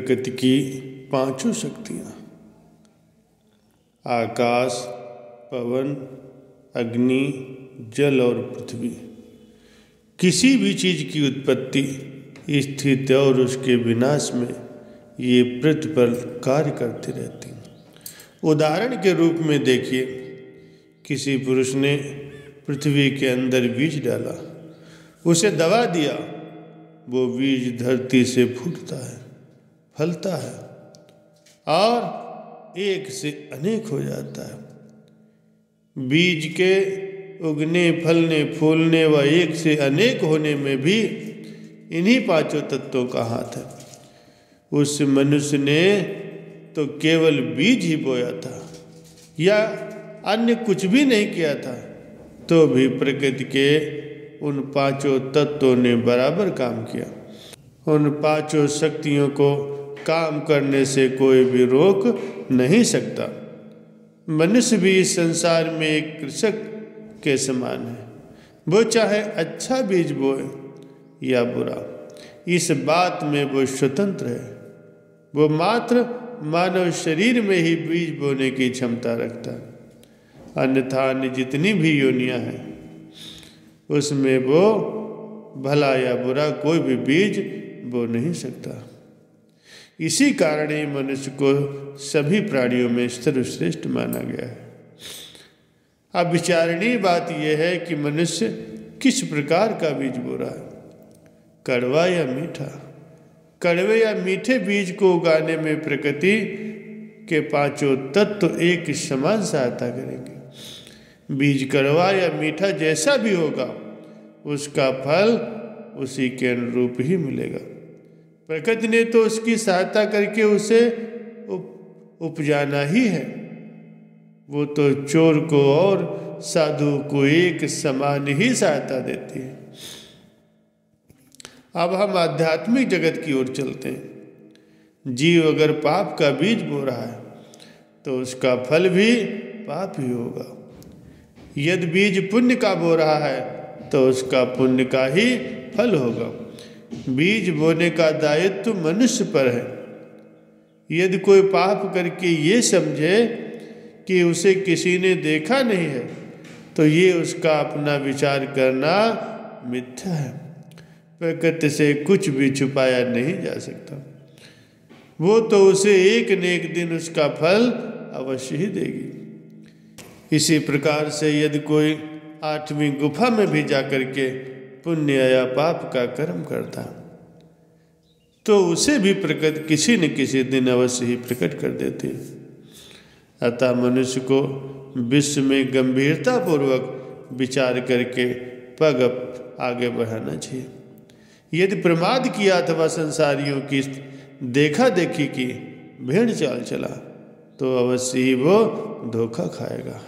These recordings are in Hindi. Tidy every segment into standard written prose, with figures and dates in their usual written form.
प्रकृति की पांचों शक्तियाँ आकाश, पवन, अग्नि, जल और पृथ्वी, किसी भी चीज की उत्पत्ति, स्थिति और उसके विनाश में ये प्रतिपल कार्य करती रहती हैं। उदाहरण के रूप में देखिए, किसी पुरुष ने पृथ्वी के अंदर बीज डाला, उसे दबा दिया, वो बीज धरती से फूटता है, फलता है और एक से अनेक हो जाता है। बीज के उगने, फलने, फूलने व एक से अनेक होने में भी इन्हीं पांचों तत्वों का हाथ है। उस मनुष्य ने तो केवल बीज ही बोया था या अन्य कुछ भी नहीं किया था, तो भी प्रकृति के उन पांचों तत्वों ने बराबर काम किया। उन पांचों शक्तियों को काम करने से कोई भी रोक नहीं सकता। मनुष्य भी इस संसार में एक कृषक के समान है। वो चाहे अच्छा बीज बोए या बुरा, इस बात में वो स्वतंत्र है। वो मात्र मानव शरीर में ही बीज बोने की क्षमता रखता है, अन्यथा अन्य जितनी भी योनियां हैं उसमें वो भला या बुरा कोई भी बीज बो नहीं सकता। इसी कारण ही मनुष्य को सभी प्राणियों में सर्वश्रेष्ठ माना गया है। अब विचारणीय बात यह है कि मनुष्य किस प्रकार का बीज बो रहा है, कड़वा या मीठा। कड़वे या मीठे बीज को उगाने में प्रकृति के पांचों तत्व एक समान सहायता करेंगे। बीज कड़वा या मीठा जैसा भी होगा, उसका फल उसी के अनुरूप ही मिलेगा। प्रकृति ने तो उसकी सहायता करके उसे उपजाना ही है। वो तो चोर को और साधु को एक समान ही सहायता देती है। अब हम आध्यात्मिक जगत की ओर चलते हैं। जीव अगर पाप का बीज बो रहा है तो उसका फल भी पाप ही होगा। यदि बीज पुण्य का बो रहा है तो उसका पुण्य का ही फल होगा। बीज बोने का दायित्व मनुष्य पर है। यदि कोई पाप करके ये समझे कि उसे किसी ने देखा नहीं है, तो ये उसका अपना विचार करना मिथ्या है। प्रकृति से कुछ भी छुपाया नहीं जा सकता। वो तो उसे एक न एक दिन उसका फल अवश्य ही देगी। इसी प्रकार से यदि कोई 8वीं गुफा में भी जाकर के पुण्य या पाप का कर्म करता, तो उसे भी प्रकृति किसी न किसी दिन अवश्य ही प्रकट कर देती है। अतः मनुष्य को विश्व में गंभीरता पूर्वक विचार करके पग आगे बढ़ाना चाहिए। यदि प्रमाद किया अथवा संसारियों की देखा देखी की भेड़ चाल चला, तो अवश्य ही वो धोखा खाएगा।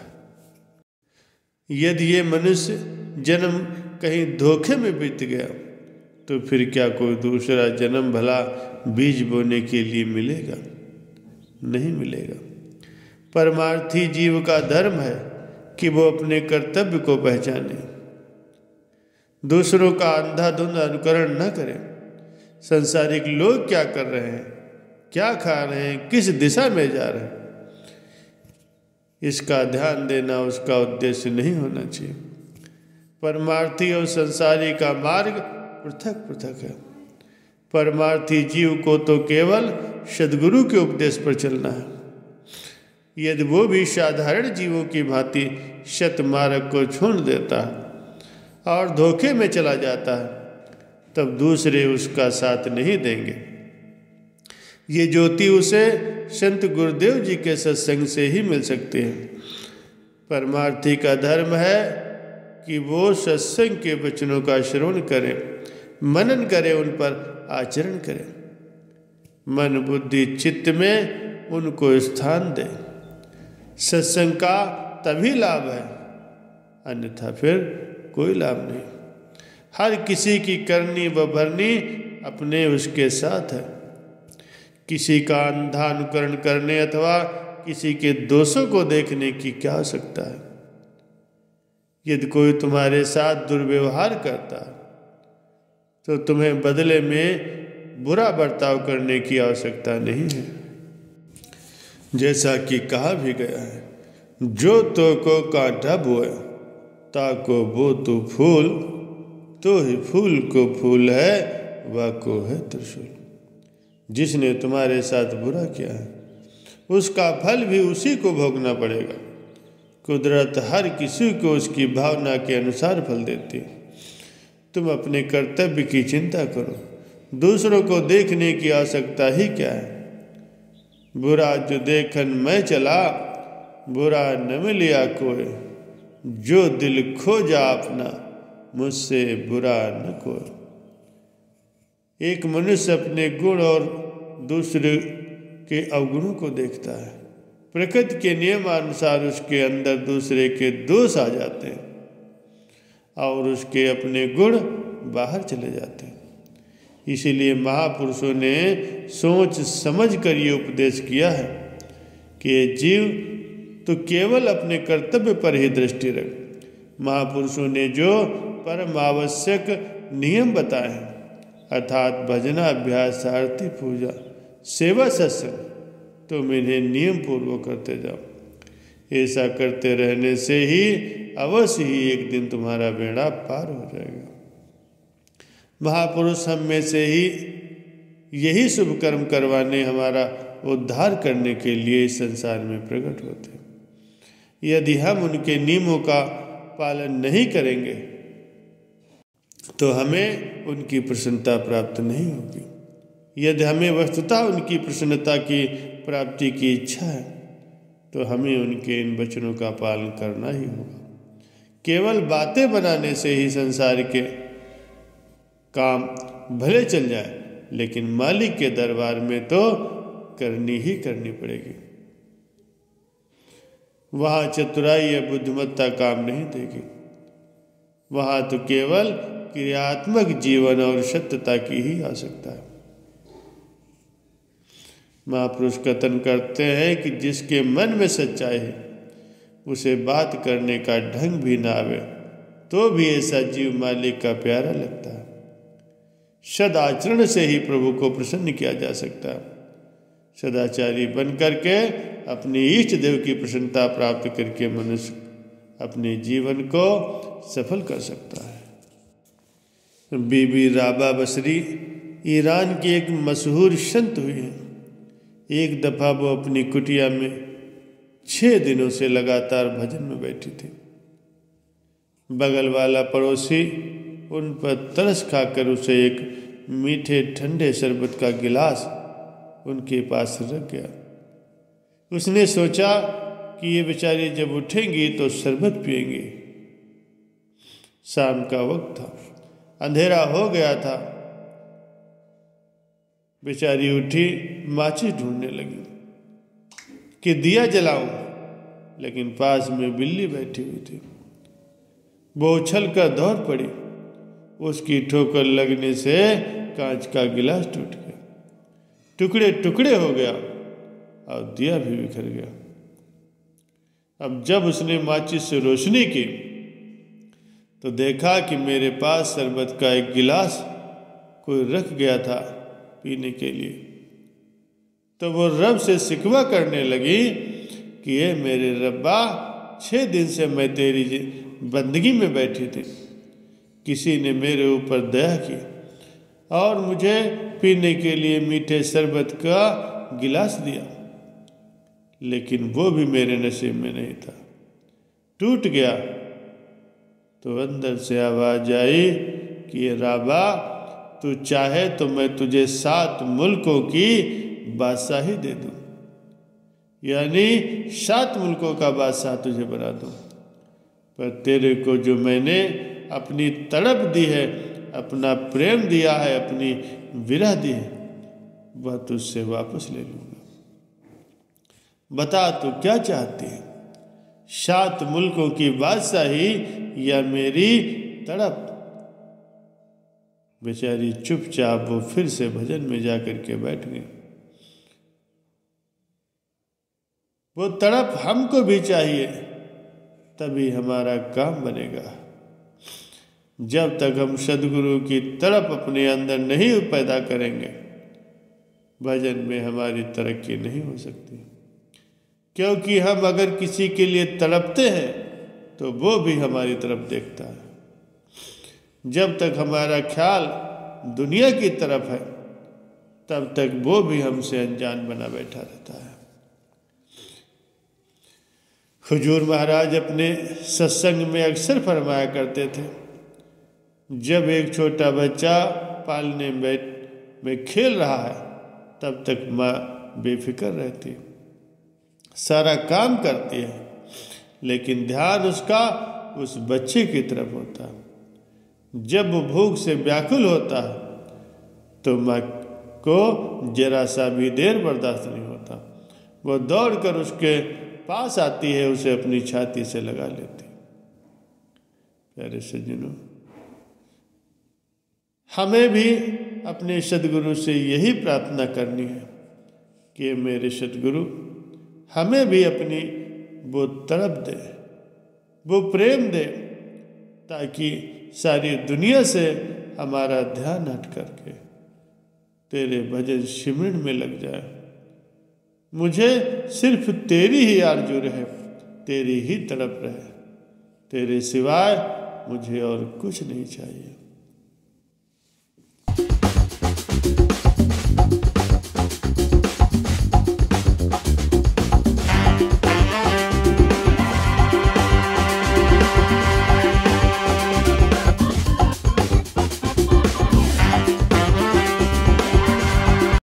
यदि ये मनुष्य जन्म कहीं धोखे में बीत गया, तो फिर क्या कोई दूसरा जन्म भला बीज बोने के लिए मिलेगा? नहीं मिलेगा। परमार्थी जीव का धर्म है कि वो अपने कर्तव्य को पहचाने, दूसरों का अंधाधुंध अनुकरण न करें। संसारिक लोग क्या कर रहे हैं, क्या खा रहे हैं, किस दिशा में जा रहे हैं, इसका ध्यान देना उसका उद्देश्य नहीं होना चाहिए। परमार्थी और संसारी का मार्ग पृथक पृथक है। परमार्थी जीव को तो केवल सद्गुरु के उपदेश पर चलना है। यदि वो भी साधारण जीवों की भांति शत मार्ग को छोड़ देता है और धोखे में चला जाता है, तब दूसरे उसका साथ नहीं देंगे। ये ज्योति उसे संत गुरुदेव जी के सत्संग से ही मिल सकती है। परमार्थी का धर्म है कि वो सत्संग के वचनों का श्रवण करे, मनन करे, उन पर आचरण करे, मन बुद्धि चित्त में उनको स्थान दे। सत्संग का तभी लाभ है, अन्यथा फिर कोई लाभ नहीं। हर किसी की करनी व भरनी अपने उसके साथ है। किसी का अंधा अनुकरण करने अथवा किसी के दोषों को देखने की क्या आवश्यकता है। यदि कोई तुम्हारे साथ दुर्व्यवहार करता है, तो तुम्हें बदले में बुरा बर्ताव करने की आवश्यकता नहीं है। जैसा कि कहा भी गया है, जो तो को कांटा बोए ताको बो तो फूल, तो ही फूल को फूल है वा को है त्रिशूल। जिसने तुम्हारे साथ बुरा किया है उसका फल भी उसी को भोगना पड़ेगा। कुदरत हर किसी को उसकी भावना के अनुसार फल देती है। तुम अपने कर्तव्य की चिंता करो, दूसरों को देखने की आवश्यकता ही क्या है। बुरा जो देखन मैं चला, बुरा न मिलिया कोई, जो दिल खोजा अपना, मुझसे बुरा न कोई। एक मनुष्य अपने गुण और दूसरे के अवगुणों को देखता है। प्रकृति के नियमानुसार उसके अंदर दूसरे के दोष आ जाते हैं और उसके अपने गुण बाहर चले जाते हैं। इसीलिए महापुरुषों ने सोच समझ कर ये उपदेश किया है कि ये जीव तो केवल अपने कर्तव्य पर ही दृष्टि रख। महापुरुषों ने जो परम आवश्यक नियम बताए हैं, अर्थात भजना, अभ्यास, आरती, पूजा, सेवा, सत्संग, तुम इन्हें नियम पूर्वक करते जाओ। ऐसा करते रहने से ही अवश्य ही एक दिन तुम्हारा बेड़ा पार हो जाएगा। महापुरुष हम में से ही यही शुभ कर्म करवाने, हमारा उद्धार करने के लिए इस संसार में प्रकट होते हैं। यदि हम उनके नियमों का पालन नहीं करेंगे तो हमें उनकी प्रसन्नता प्राप्त नहीं होगी। यदि हमें वस्तुतः उनकी प्रसन्नता की प्राप्ति की इच्छा है तो हमें उनके इन वचनों का पालन करना ही होगा। केवल बातें बनाने से ही संसार के काम भले चल जाए, लेकिन मालिक के दरबार में तो करनी ही करनी पड़ेगी। वहाँ चतुराई या बुद्धिमत्ता काम नहीं देगी। वहाँ तो केवल क्रियात्मक जीवन और सत्यता की ही आवश्यकता है। महापुरुष कथन करते हैं कि जिसके मन में सच्चाई है उसे बात करने का ढंग भी ना आवे तो भी ऐसा जीव मालिक का प्यारा लगता है। सदाचरण से ही प्रभु को प्रसन्न किया जा सकता है। सदाचारी बन करके अपने इष्ट देव की प्रसन्नता प्राप्त करके मनुष्य अपने जीवन को सफल कर सकता है। बीबी राबा बसरी ईरान की एक मशहूर संत हुई है। एक दफा वो अपनी कुटिया में 6 दिनों से लगातार भजन में बैठी थी। बगल वाला पड़ोसी उन पर तरस खाकर उसे एक मीठे ठंडे शरबत का गिलास उनके पास रख गया। उसने सोचा कि ये बेचारी जब उठेंगी तो शरबत पिएंगी। शाम का वक्त था, अंधेरा हो गया था। बेचारी उठी, माचिस ढूंढने लगी कि दिया जलाऊं, लेकिन पास में बिल्ली बैठी हुई थी। वो उछल कर दौड़ पड़ी। उसकी ठोकर लगने से कांच का गिलास टूट गया, टुकड़े टुकड़े हो गया और दिया भी बिखर गया। अब जब उसने माचिस से रोशनी की तो देखा कि मेरे पास शरबत का एक गिलास कोई रख गया था पीने के लिए। तो वो रब से शिकवा करने लगी कि ये मेरे रब्बा, 6 दिन से मैं तेरी बंदगी में बैठी थी, किसी ने मेरे ऊपर दया की और मुझे पीने के लिए मीठे शरबत का गिलास दिया, लेकिन वो भी मेरे नसीब में नहीं था, टूट गया। तो अंदर से आवाज आई कि ये राबा, तू चाहे तो मैं तुझे 7 मुल्कों की बादशाही दे दूं, यानी 7 मुल्कों का बादशाह तुझे बना दूं। पर तेरे को जो मैंने अपनी तड़प दी है, अपना प्रेम दिया है, अपनी विरह दी है, वह तुझसे वापस ले लूंगा। बता तू क्या चाहती है, 7 मुल्कों की बादशाही या मेरी तड़प? बेचारी चुपचाप वो फिर से भजन में जाकर के बैठ गई। वो तड़प हमको भी चाहिए, तभी हमारा काम बनेगा। जब तक हम सदगुरु की तड़प अपने अंदर नहीं पैदा करेंगे भजन में हमारी तरक्की नहीं हो सकती, क्योंकि हम अगर किसी के लिए तड़पते हैं तो वो भी हमारी तरफ देखता है। जब तक हमारा ख्याल दुनिया की तरफ है तब तक वो भी हमसे अनजान बना बैठा रहता है। हुजूर महाराज अपने सत्संग में अक्सर फरमाया करते थे, जब एक छोटा बच्चा पालने में खेल रहा है तब तक माँ बेफिक्र रहती है, सारा काम करती है, लेकिन ध्यान उसका उस बच्चे की तरफ होता है। जब वो भूख से व्याकुल होता है तो माँ को जरा सा भी देर बर्दाश्त नहीं होता, वो दौड़कर उसके पास आती है, उसे अपनी छाती से लगा लेती। प्यारे सज्जनों, हमें भी अपने सद्गुरु से यही प्रार्थना करनी है कि मेरे सद्गुरु हमें भी अपनी वो तड़प दे, वो प्रेम दे, ताकि सारी दुनिया से हमारा ध्यान हट करके तेरे भजन सिमरन में लग जाए। मुझे सिर्फ तेरी ही आरज़ू रहे, तेरी ही तड़प रहे, तेरे सिवाय मुझे और कुछ नहीं चाहिए।